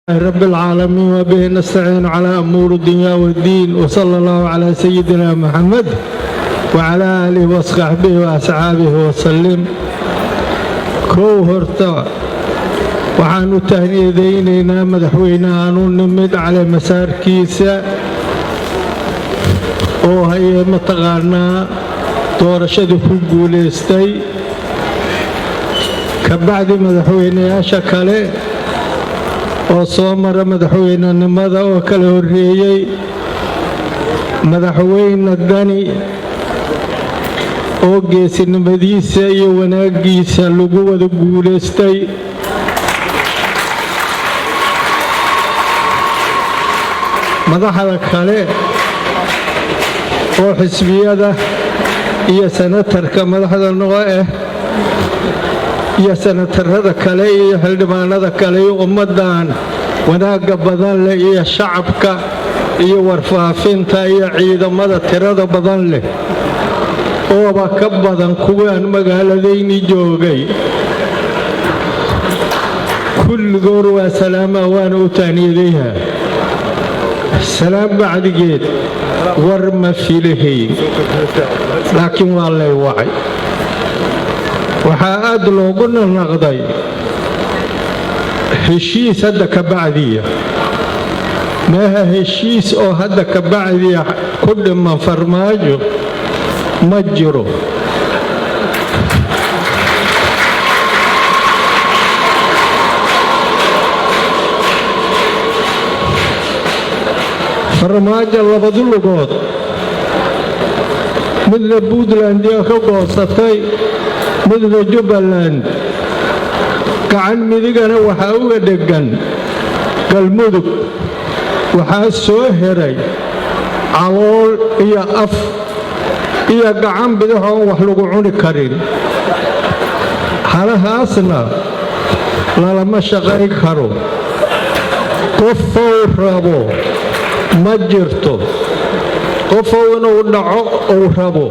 رب العالمين وبه نستعين على أمور الدنيا والدين وصلى الله على سيدنا محمد وعلى آله وصحبه وأصحابه وسلم كوهرتا وحانو تهنيدينينا مدحوينا أنو نمد على مسار كيسا وهي متغانا دورشد فوقوليستي كبعد مدحوينا شكالي oo soo mara madaxweynenimada oo kala horeeyay madaxweyne Dani oo geesinimadiisa iyo wanaagiisa lagu wada guuleystay madaxda kale oo xisbiyada iyo senatarka madaxda noo iyo senatarada kale iyo xildhibaanada kale iyo ummadan wanaaga badan leh iyo shacabka iyo warfaafinta iyo ciidamada tirada badan leh oo ka badan kuwaan magaaladayni joogay kulligood waa salaama waan u taaniyeeyaa salaam bacdigeed war ma filahay laakiin waa lay wacay waxaa aad loogu naqday heshiis hadda ka bacdiya maaha heshiis oo hadda ka bacdiya ku dhiman farmaajo ma jiro farmaajo labadu lugood midna Puntland ka goosatay midna Jubbaland gacan midigana waxaa uga dhegan galmudug waxaa soo heray calool iyo af iyo gacan bidix oo wax lagu cuni karin halahaasna lalama shaqayn karo qofou rabo ma jirto qofou inuu dhaco uu rabo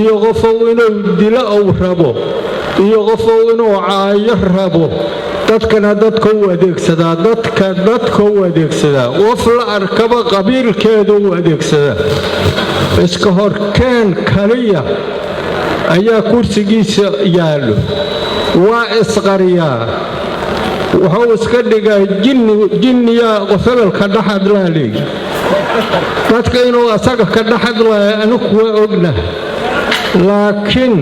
iyo qofou inuu dilo uu rabo iyo qofou inuu caayo rabo dadkana dadka u adeegsadaa dadka u adeegsadaa qof la arkaba qabiilkeedu u adeegsadaa iska horkeen kaliya ayaa kursigiisa yaallo waa isqariyaa wuxuu iska dhigaa jinniya qofelka dhaxadlaaleey dadka inuu asaga ka dhaxadlaayo anigu waa ogna laakiin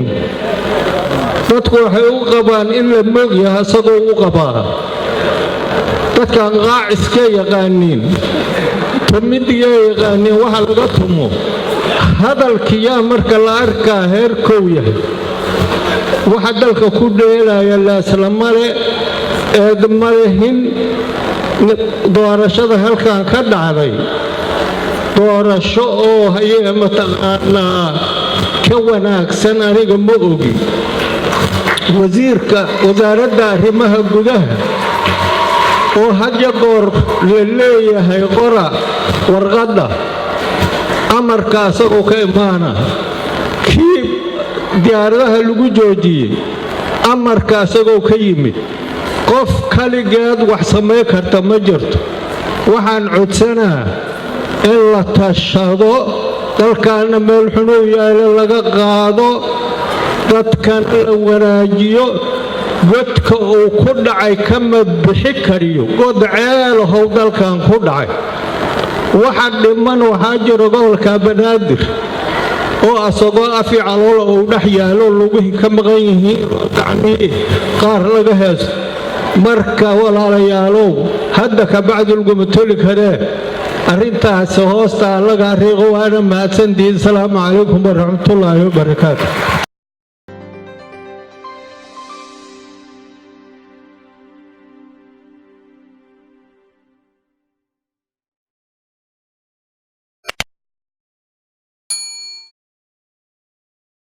dadku waxay u qabaan in la moogyahay asagoo u qabaa dadkan qaaciska yaqaaniin tumidiga yaqaaniin waxa laga tumo hadalkiyaa marka la arkaa heerkow yahay waxa dalka ku dheelaya laaslamale eedmalehin doorashada halkan ka dhacday doorasho oo hayee mataqaanaa ka wanaagsan aniga ma ogi wasiirka wasaaradda arrimaha gudaha oo hadya goor la leeyahay qora warqadda amarka asagoo ka imaana kii diyaaradaha lagu joojiyey amarka asagoo ka yimid qof kaligeed wax samay karta ma jirto waxaan codsanaa in la tashado dalkaana meel xunuu yaalo laga qaado dadkan la wanaajiyo godka uu ku dhacay kama bixi kariyo god ceelahow dalkan ku dhacay waxa dhiman waxaa jiro gobolka Banaadir oo asagoo afi calool uu dhex yaalo luguhi ka maqan yihiin gacmihii qaar laga heeso marka walaalayaalow hadda ka bacdi laguma toli karee arrintaas hoosta laga riiqo waana mahadsantihiin. Asalaamu calaykum waraxmatullaahi wabarakaatuh.